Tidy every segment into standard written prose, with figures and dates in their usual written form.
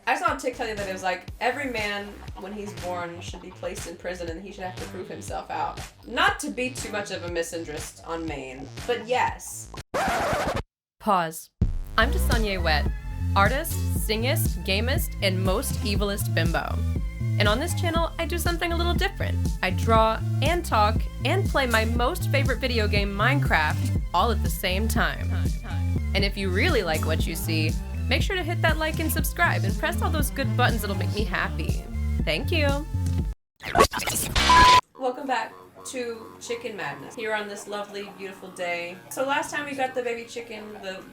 I saw a TikTok that it was like, every man, when he's born, should be placed in prison and he should have to prove himself out. Not to be too much of a misinterest on Maine, but yes. Pause. I'm Desanya Wet, artist, singist, gamist, and most evilest bimbo. And on this channel, I do something a little different. I draw and talk and play my most favorite video game, Minecraft, all at the same time. And if you really like what you see, make sure to hit that like and subscribe and press all those good buttons that'll make me happy. Thank you. Welcome back to Chicken Madness here on this lovely, beautiful day. So last time we got the baby chicken, the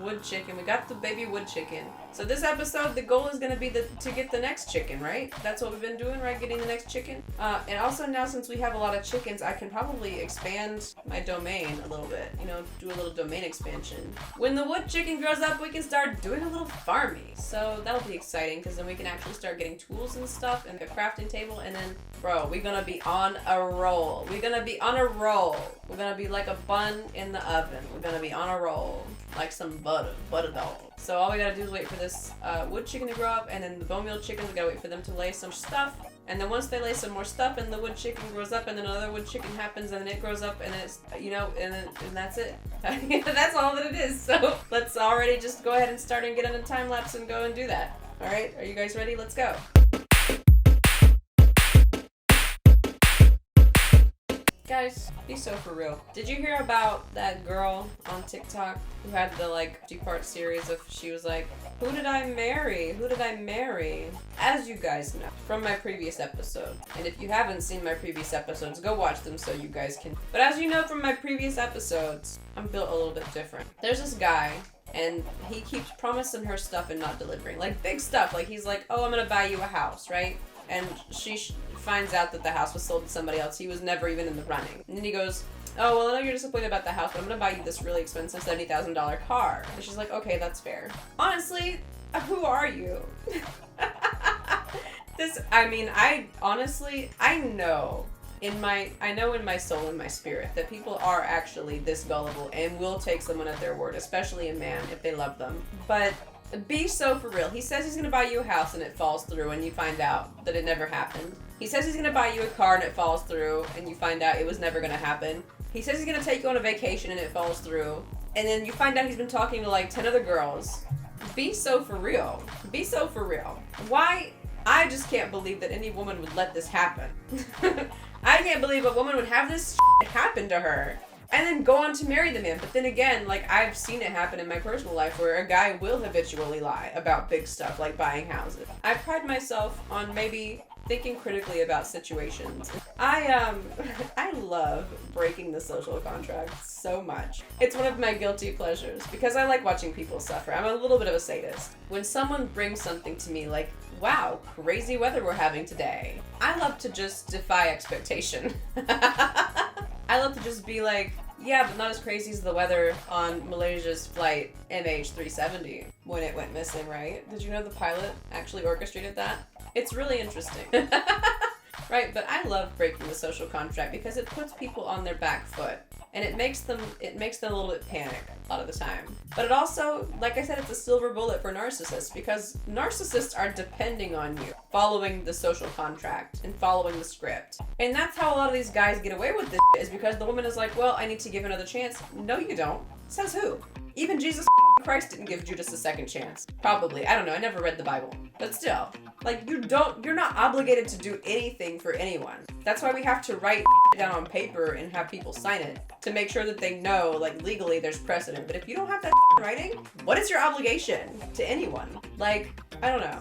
wood chicken. We got the baby wood chicken. So this episode, the goal is going to be to get the next chicken, right? That's what we've been doing, right? Getting the next chicken. And also now, since we have a lot of chickens, I can probably expand my domain a little bit. You know, do a little domain expansion. When the wood chicken grows up, we can start doing a little farming. So that'll be exciting, because then we can actually start getting tools and stuff and a crafting table. And then, bro, we're going to be on a roll. We're going to be on a roll. We're going to be like a bun in the oven. We're going to be on a roll. Like some butter dog. So all we gotta do is wait for this wood chicken to grow up, and then the bone meal chickens, we gotta wait for them to lay some stuff. And then once they lay some more stuff, and the wood chicken grows up, and then another wood chicken happens, and then it grows up, and it's, you know, and that's it. That's all that it is. So let's already just go ahead and start and get in a time lapse and go and do that. All right, are you guys ready? Let's go. Guys, be so for real. Did you hear about that girl on TikTok who had the like 2-part series of, she was like, who did I marry? Who did I marry? As you guys know from my previous episode, and if you haven't seen my previous episodes, go watch them so you guys can. But as you know from my previous episodes, I'm built a little bit different. There's this guy, and he keeps promising her stuff and not delivering. Like big stuff. Like he's like, oh, I'm gonna buy you a house, right? And she finds out that the house was sold to somebody else. He was never even in the running. And then he goes, oh, well, I know you're disappointed about the house, but I'm going to buy you this really expensive $70,000 car. And she's like, okay, that's fair. Honestly, who are you? I know in my soul and my spirit that people are actually this gullible and will take someone at their word, especially a man, if they love them. But be so for real. He says he's going to buy you a house and it falls through and you find out that it never happened. He says he's going to buy you a car and it falls through and you find out it was never going to happen. He says he's going to take you on a vacation and it falls through. And then you find out he's been talking to like 10 other girls. Be so for real. Be so for real. Why? I just can't believe that any woman would let this happen. I can't believe a woman would have this happen to her and then go on to marry the man. But then again, like, I've seen it happen in my personal life where a guy will habitually lie about big stuff like buying houses. I pride myself on maybe thinking critically about situations. I love breaking the social contract so much. It's one of my guilty pleasures because I like watching people suffer. I'm a little bit of a sadist. When someone brings something to me like, wow, crazy weather we're having today, I love to just defy expectation. I love to just be like, yeah, but not as crazy as the weather on Malaysia's flight MH370 when it went missing, right? Did you know the pilot actually orchestrated that? It's really interesting. Right, but I love breaking the social contract because it puts people on their back foot and it makes them a little bit panic a lot of the time. But it also, like I said, it's a silver bullet for narcissists because narcissists are depending on you following the social contract and following the script. And that's how a lot of these guys get away with this is because the woman is like, well, I need to give another chance. No, you don't. Says who? Even Jesus Christ didn't give Judas a second chance. Probably. I don't know. I never read the Bible. But still, like, you're not obligated to do anything for anyone. That's why we have to write down on paper and have people sign it to make sure that they know, like, legally there's precedent. But if you don't have that in writing, what is your obligation to anyone? Like, I don't know.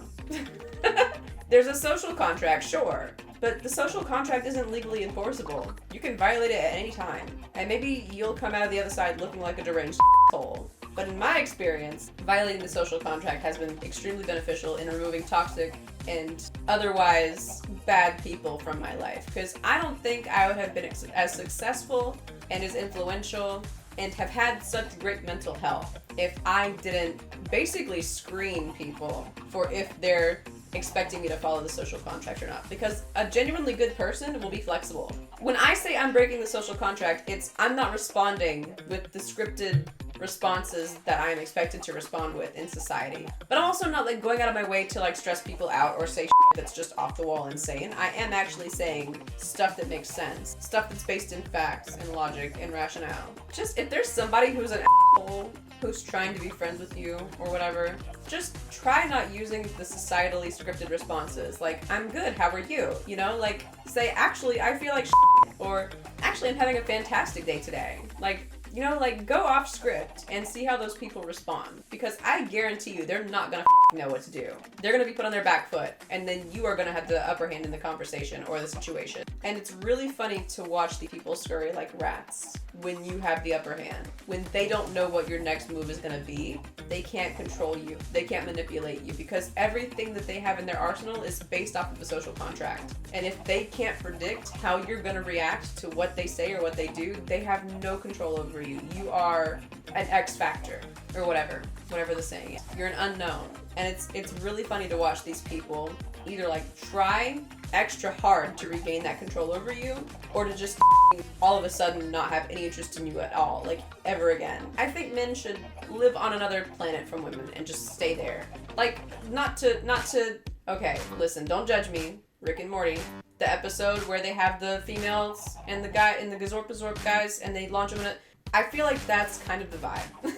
There's a social contract, sure. But the social contract isn't legally enforceable. You can violate it at any time. And maybe you'll come out of the other side looking like a deranged asshole. But in my experience, violating the social contract has been extremely beneficial in removing toxic and otherwise bad people from my life. Because I don't think I would have been as successful and as influential and have had such great mental health if I didn't basically screen people for if they're expecting me to follow the social contract or not. Because a genuinely good person will be flexible. When I say I'm breaking the social contract, it's I'm not responding with the scripted responses that I am expected to respond with in society. But I'm also not like going out of my way to like stress people out or say shit that's just off the wall insane. I am actually saying stuff that makes sense, stuff that's based in facts and logic and rationale. Just if there's somebody who's an asshole who's trying to be friends with you or whatever, just try not using the societally scripted responses. Like, I'm good, how are you? You know, like, say, actually, I feel like shit, or actually, I'm having a fantastic day today. Like, you know, like, go off script and see how those people respond. Because I guarantee you, they're not gonna know what to do. They're gonna be put on their back foot, and then you are gonna have the upper hand in the conversation or the situation. And it's really funny to watch the people scurry like rats when you have the upper hand. When they don't know what your next move is gonna be, they can't control you. They can't manipulate you because everything that they have in their arsenal is based off of a social contract. And if they can't predict how you're gonna react to what they say or what they do, they have no control over you. You are an X factor or whatever the saying is. You're an unknown. And it's really funny to watch these people either like try extra hard to regain that control over you or to just all of a sudden not have any interest in you at all, like ever again. I think men should live on another planet from women and just stay there. Like, not to, okay, listen, don't judge me, Rick and Morty. The episode where they have the females and the guy and the Gazorpazorp guys and they launch them in I feel like that's kind of the vibe.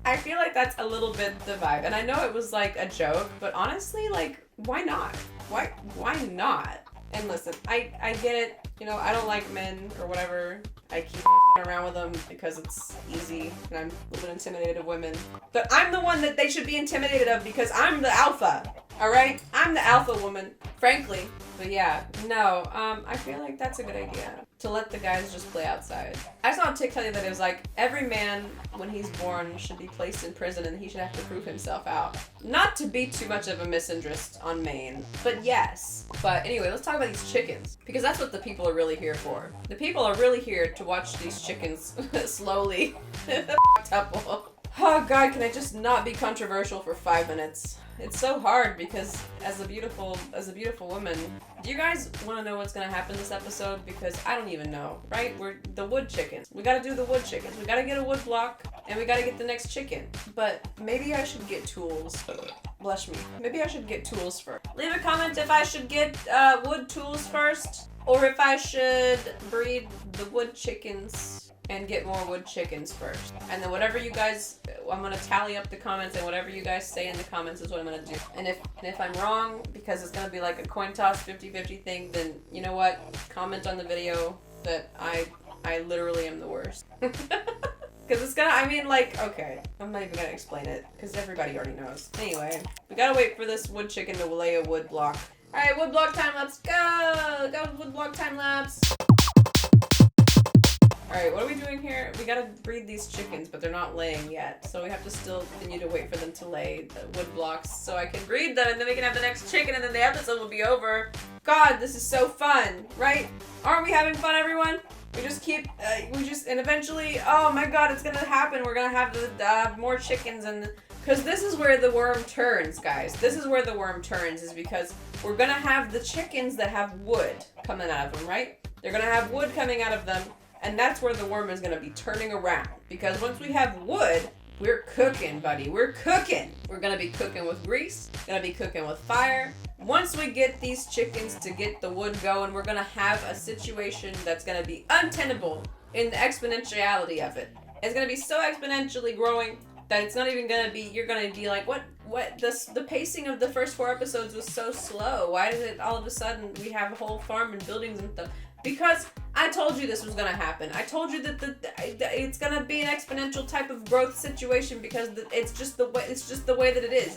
I feel like that's a little bit the vibe. And I know it was like a joke, but honestly, like, why not? Why not? And listen, I get it. You know, I don't like men or whatever. I keep around with them because it's easy and I'm a little bit intimidated of women. But I'm the one that they should be intimidated of because I'm the alpha. Alright? I'm the alpha woman, frankly. But yeah, no, I feel like that's a good idea. To let the guys just play outside. I saw a TikTok that it was like, every man, when he's born, should be placed in prison and he should have to prove himself out. Not to be too much of a misandrist on Maine, but yes. But anyway, let's talk about these chickens. Because that's what the people are really here for. The people are really here to watch these chickens slowly tuple. Oh God, can I just not be controversial for 5 minutes? It's so hard because as a beautiful woman, do you guys want to know what's going to happen this episode? Because I don't even know, right? We're the wood chickens. We got to do the wood chickens. We got to get a wood block and we got to get the next chicken. But maybe I should get tools. Blush me. Maybe I should get tools first. Leave a comment if I should get wood tools first or if I should breed the wood chickens and get more wood chickens first. And then whatever you guys, I'm gonna tally up the comments and whatever you guys say in the comments is what I'm gonna do. And if I'm wrong, because it's gonna be like a coin toss 50-50 thing, then you know what? Comment on the video that I literally am the worst. Because it's gonna, I mean, like, okay, I'm not even gonna explain it, because everybody already knows. Anyway, we gotta wait for this wood chicken to lay a wood block. Alright, wood block time lapse, go! Go wood block time lapse! Alright, what are we doing here? We gotta breed these chickens, but they're not laying yet. So we have to still continue to wait for them to lay the wood blocks so I can breed them and then we can have the next chicken and then the episode will be over. God, this is so fun, right? Aren't we having fun, everyone? We just keep, and eventually, oh my God, it's gonna happen. We're gonna have the more chickens and, because this is where the worm turns, guys. This is where the worm turns, is because we're gonna have the chickens that have wood coming out of them, right? They're gonna have wood coming out of them. And that's where the worm is going to be turning around. Because once we have wood, we're cooking, buddy. We're cooking. We're going to be cooking with grease. Going to be cooking with fire. Once we get these chickens to get the wood going, we're going to have a situation that's going to be untenable in the exponentiality of it. It's going to be so exponentially growing that it's not even going to be, you're going to be like, what, the pacing of the first 4 episodes was so slow. Why did it all of a sudden we have a whole farm and buildings and stuff? Because I told you this was gonna happen. I told you that it's gonna be an exponential type of growth situation because it's just the way that it is.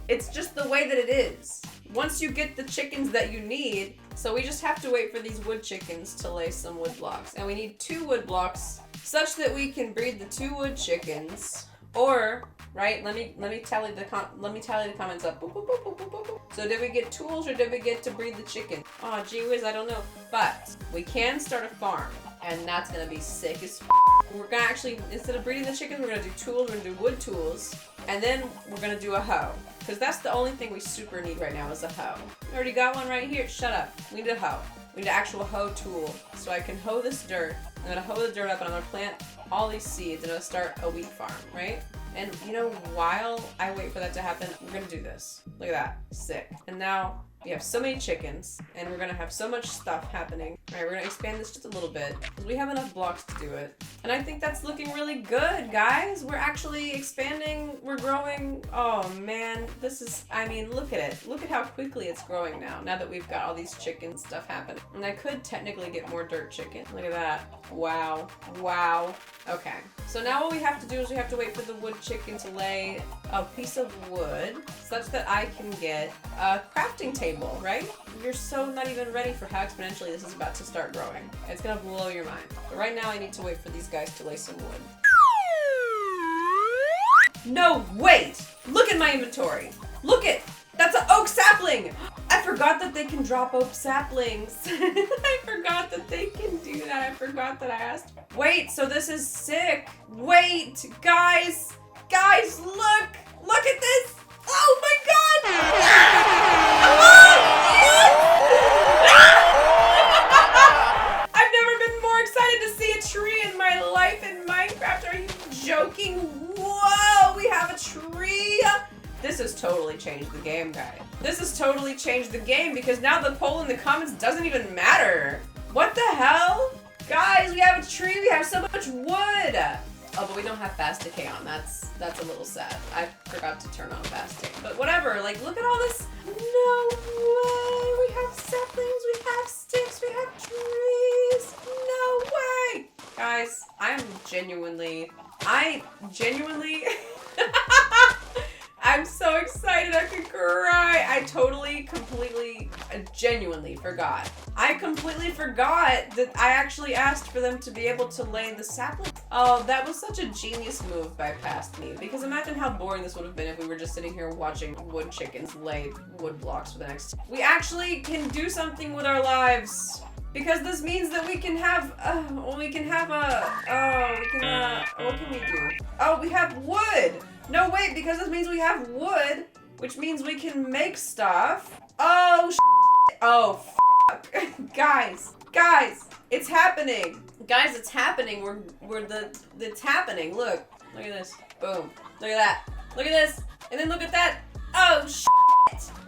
It's just the way that it is. Once you get the chickens that you need, so we just have to wait for these wood chickens to lay some wood blocks, and we need 2 wood blocks such that we can breed the 2 wood chickens. Or, right? Let me tally the comments up. Boop, boop, boop, boop, boop, boop. So did we get tools or did we get to breed the chicken? Oh, gee whiz, I don't know. But we can start a farm, and that's gonna be sick as f. We're gonna actually, instead of breeding the chickens, we're gonna do tools. We're gonna do wood tools, and then we're gonna do a hoe. Because that's the only thing we super need right now is a hoe. We already got one right here. Shut up. We need a hoe. We need an actual hoe tool. So I can hoe this dirt. I'm gonna hoe the dirt up and I'm gonna plant all these seeds and I'm gonna start a wheat farm, right? And you know, while I wait for that to happen, we're gonna do this. Look at that. Sick. And now we have so many chickens and we're gonna have so much stuff happening. All right, we're gonna expand this just a little bit because we have enough blocks to do it. And I think that's looking really good, guys. We're actually expanding, we're growing. Oh man, this is, I mean, look at it. Look at how quickly it's growing now that we've got all these chicken stuff happening. And I could technically get more dirt chicken. Look at that. Wow. Wow. Okay. So now what we have to do is we have to wait for the wood chicken to lay a piece of wood such that I can get a crafting table, right? You're so not even ready for how exponentially this is about to start growing. It's gonna blow your mind. But right now I need to wait for these guys to lay some wood. No, wait! Look at my inventory. Look it! That's an oak sapling! I forgot that they can drop oak saplings. I forgot that they can do that. I forgot that I asked. Wait, so this is sick. Wait, guys! Guys, look! Look at this! Oh my god! I've never been more excited to see a tree in my life in Minecraft. Are you joking? Whoa, we have a tree! This has totally changed the game, guys. This has totally changed the game because now the poll in the comments doesn't even matter. What the hell? Guys, we have a tree, we have so much wood. Oh, but we don't have fast decay on. That's a little sad. I forgot to turn on fast decay. But whatever, like look at all this. No way. We have saplings, we have sticks, we have trees. No way. Guys, I genuinely I'm so excited I could cry. I totally, completely, genuinely forgot. I completely forgot that I actually asked for them to be able to lay the sapling. Oh, that was such a genius move by past me. Because imagine how boring this would have been if we were just sitting here watching wood chickens lay wood blocks for the next. We actually can do something with our lives. Because this means that we can have, what can we do? Oh, we have wood. No, wait, because this means we have wood, which means we can make stuff. Oh, oh, guys, it's happening. Guys, it's happening. It's happening. Look at this. Boom. Look at that. Look at this. And then look at that. Oh,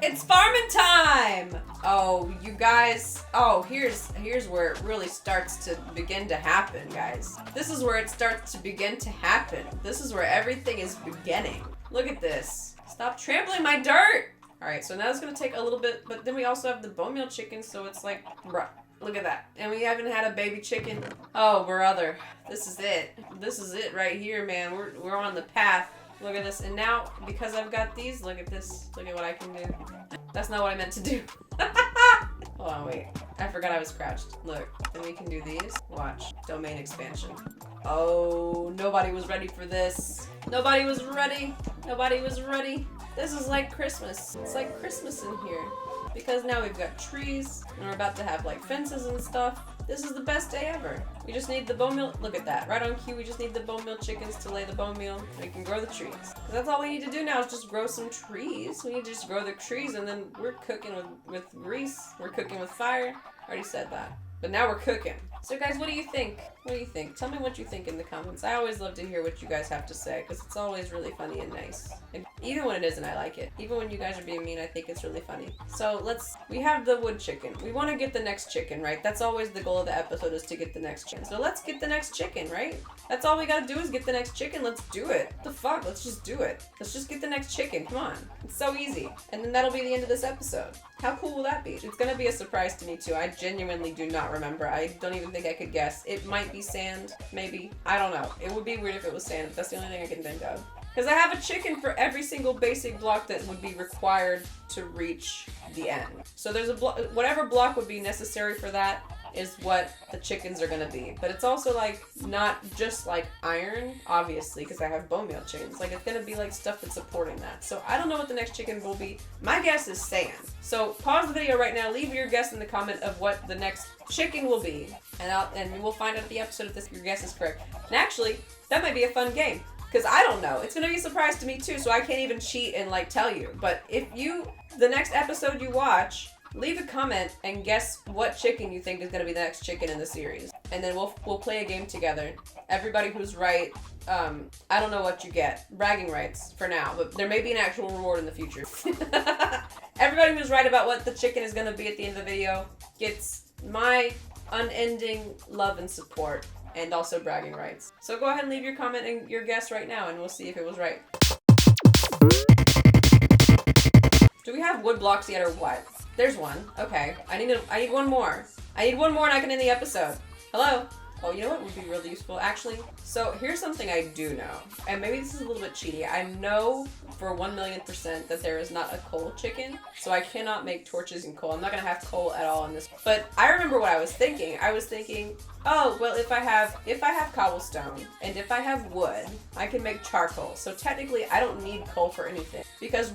it's farming time. Oh, you guys. Oh, here's where it really starts to begin to happen, guys. This is where it starts to begin to happen. This is where everything is beginning. Look at this. Stop trampling my dirt. All right, so now it's gonna take a little bit, but then we also have the bone meal chicken, so it's like, bruh, look at that. And we haven't had a baby chicken. Oh, brother, this is it. This is it right here, man. We're on the path. Look at this, and now, because I've got these, look at this. Look at what I can do. That's not what I meant to do. Hold on, wait. I forgot I was crouched. Look, then we can do these. Watch. Domain expansion. Oh, nobody was ready for this. Nobody was ready. Nobody was ready. This is like Christmas. It's like Christmas in here. Because now we've got trees, and we're about to have like fences and stuff. This is the best day ever. We just need the bone meal. Look at that. Right on cue, we just need the bone meal chickens to lay the bone meal. We can grow the trees. That's all we need to do now is just grow some trees. We need to just grow the trees and then we're cooking with grease. We're cooking with fire. I already said that. But now we're cooking. So guys, what do you think? What do you think? Tell me what you think in the comments. I always love to hear what you guys have to say because it's always really funny and nice. And even when it isn't, I like it. Even when you guys are being mean, I think it's really funny. So we have the wood chicken. We want to get the next chicken, right? That's always the goal of the episode is to get the next chicken. So let's get the next chicken, right? That's all we gotta do is get the next chicken. Let's do it. What the fuck? Let's just do it. Let's just get the next chicken. Come on. It's so easy. And then that'll be the end of this episode. How cool will that be? It's gonna be a surprise to me too. I genuinely do not remember. I don't even think I could guess. It might be sand, maybe. I don't know. It would be weird if it was sand, but that's the only thing I can think of. Because I have a chicken for every single basic block that would be required to reach the end. So there's a whatever block would be necessary for that is what the chickens are gonna be. But it's also like not just like iron, obviously, because I have bone meal chickens. Like it's gonna be like stuff that's supporting that. So I don't know what the next chicken will be. My guess is sand. So pause the video right now, leave your guess in the comment of what the next chicken will be. And we'll find out at the episode if your guess is correct. And actually, that might be a fun game. Because I don't know. It's gonna be a surprise to me too, so I can't even cheat and like tell you. But if you, the next episode you watch, leave a comment and guess what chicken you think is gonna be the next chicken in the series. And then we'll play a game together. Everybody who's right, I don't know what you get. Bragging rights for now, but there may be an actual reward in the future. Everybody who's right about what the chicken is gonna be at the end of the video gets my unending love and support. And also bragging rights. So go ahead and leave your comment and your guess right now and we'll see if it was right. Do we have wood blocks yet or what? There's one. Okay. I need one more. I need one more and I can end the episode. Hello? Oh, you know what would be really useful? Actually, so here's something I do know. And maybe this is a little bit cheaty. I know for 1,000,000% that there is not a coal chicken. So I cannot make torches in coal. I'm not gonna have coal at all in this. But I remember what I was thinking. I was thinking, oh, well, if I have cobblestone and if I have wood, I can make charcoal. So technically I don't need coal for anything. Because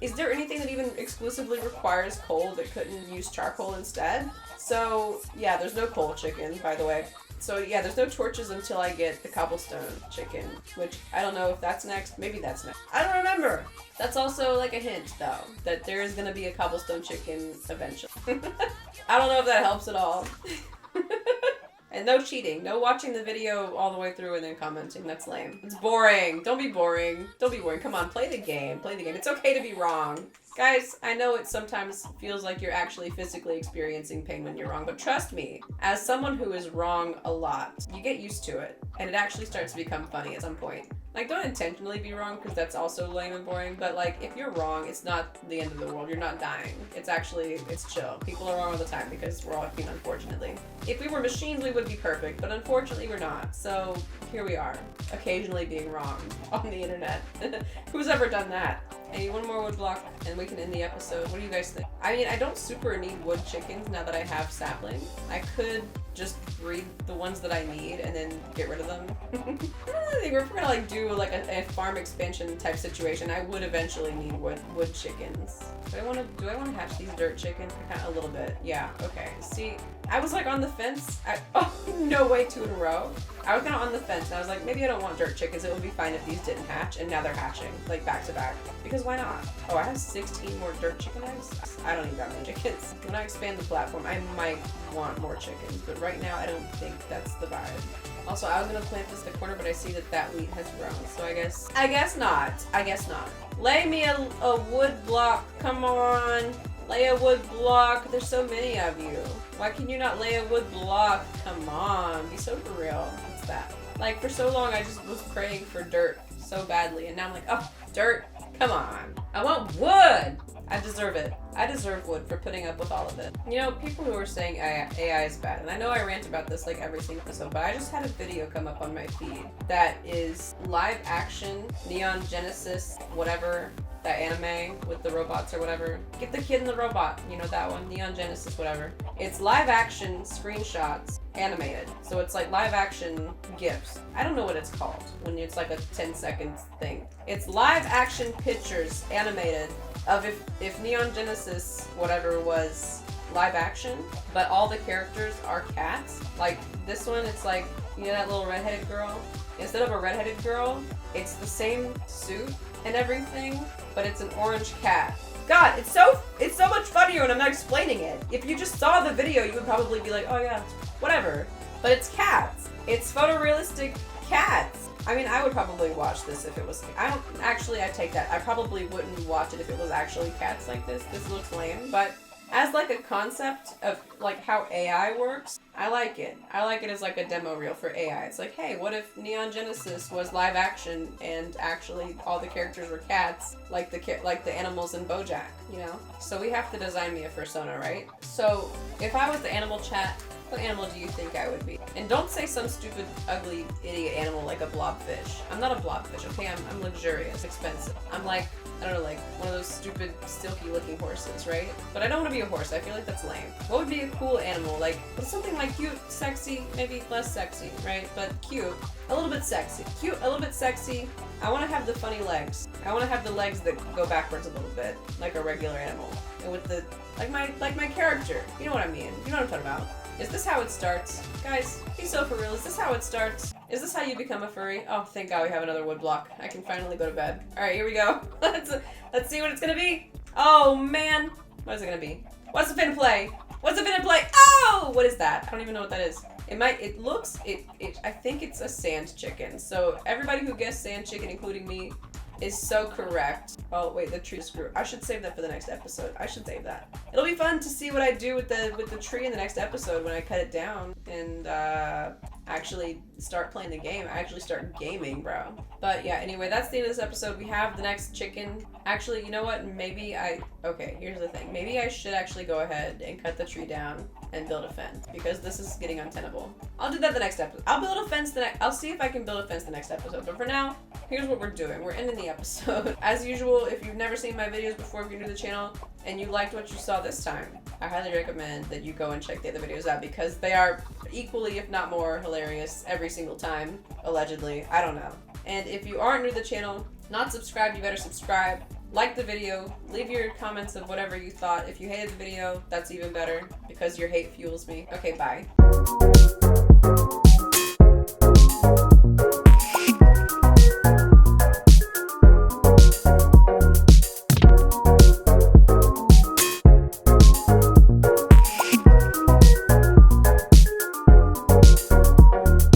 is there anything that even exclusively requires coal that couldn't use charcoal instead? So yeah, there's no coal chicken, by the way. So yeah, there's no torches until I get the cobblestone chicken, which I don't know if that's next. Maybe that's next. I don't remember. That's also like a hint, though, that there is gonna be a cobblestone chicken eventually. I don't know if that helps at all. And no cheating. No watching the video all the way through and then commenting. That's lame. It's boring. Don't be boring. Don't be boring. Come on, play the game. Play the game. It's okay to be wrong. Guys, I know it sometimes feels like you're actually physically experiencing pain when you're wrong, but trust me, as someone who is wrong a lot, you get used to it, and it actually starts to become funny at some point. Like, don't intentionally be wrong, because that's also lame and boring, but like, if you're wrong, it's not the end of the world. You're not dying. It's chill. People are wrong all the time, because we're all human, unfortunately. If we were machines, we would be perfect, but unfortunately we're not, so here we are, occasionally being wrong on the internet. Who's ever done that? I need one more wood block and we can end the episode. What do you guys think? I mean, I don't super need wood chickens now that I have saplings. I could just breed the ones that I need and then get rid of them. I don't really think we're gonna like do like a farm expansion type situation. I would eventually need wood chickens. Do I want to hatch these dirt chickens? A little bit. Yeah. Okay. See, I was like on the fence. Oh no way, 2 in a row. I was kind of on the fence and I was like, maybe I don't want dirt chickens. It would be fine if these didn't hatch, and now they're hatching like back to back. Because why not? Oh, I have 16 more dirt chicken eggs. I don't need that many chickens. When I expand the platform, I might want more chickens, but right now I don't think that's the vibe. Also, I was gonna plant this in the corner, but I see that wheat has grown, so I guess not. I guess not. Lay me a wood block. Come on. Lay a wood block. There's so many of you. Why can you not lay a wood block? Come on. Be so for real. What's that? Like, for so long, I just was praying for dirt so badly, and now I'm like, oh, dirt. Come on. I want wood. I deserve it. I deserve wood for putting up with all of it. You know, people who are saying AI is bad, and I know I rant about this like every single episode, but I just had a video come up on my feed that is live action Neon Genesis, whatever, that anime with the robots or whatever. Get the kid and the robot, you know that one, Neon Genesis, whatever. It's live action screenshots animated. So it's like live action GIFs. I don't know what it's called when it's like a 10-second thing. It's live action pictures animated of if Neon Genesis, whatever, was live action, but all the characters are cats. Like this one, it's like, you know that little redheaded girl? Instead of a redheaded girl, it's the same suit and everything, but it's an orange cat. God, it's so much funnier when I'm not explaining it. If you just saw the video, you would probably be like, oh yeah, whatever. But it's cats. It's photorealistic cats. I mean, I would probably watch this if it was... I take that. I probably wouldn't watch it if it was actually cats like this. This looks lame, but as like a concept of like how AI works, I like it. I like it as like a demo reel for AI. It's like, hey, what if Neon Genesis was live action and actually all the characters were cats, like the animals in BoJack, you know? So we have to design me a persona, right? So if I was the animal chat, what animal do you think I would be? And don't say some stupid, ugly, idiot animal like a blobfish. I'm not a blobfish, okay? I'm luxurious, expensive. I'm like, I don't know, like one of those stupid, silky looking horses, right? But I don't want to be a horse. I feel like that's lame. What would be a cool animal? Like, something like cute, sexy, maybe less sexy, right? But cute. A little bit sexy. Cute, a little bit sexy. I want to have the funny legs. I want to have the legs that go backwards a little bit, like a regular animal. And with the, like my character. You know what I mean? You know what I'm talking about. Is this how it starts? Guys, be so for real. Is this how it starts? Is this how you become a furry? Oh, thank God we have another wood block. I can finally go to bed. All right, here we go. Let's see what it's gonna be. Oh man, what is it gonna be? What's the finna play? What's the finna play? Oh, what is that? I don't even know what that is. I think it's a sand chicken. So everybody who guessed sand chicken, including me, is so correct. Oh wait, the tree screw. I should save that for the next episode. I should save that. It'll be fun to see what I do with the tree in the next episode when I cut it down and actually start playing the game. Actually start gaming, bro. But yeah, anyway, that's the end of this episode. We have the next chicken. Actually, you know what? Okay, here's the thing. Maybe I should actually go ahead and cut the tree down and build a fence because this is getting untenable. I'll do that the next episode. I'll see if I can build a fence the next episode. But for now, here's what we're doing. We're ending the episode. As usual, if you've never seen my videos before, if you're new to the channel and you liked what you saw this time, I highly recommend that you go and check the other videos out because they are equally, if not more, hilarious every single time, allegedly. I don't know. And if you aren't new to the channel, not subscribed, you better subscribe. Like the video, leave your comments of whatever you thought. If you hated the video, that's even better because your hate fuels me. Okay, bye.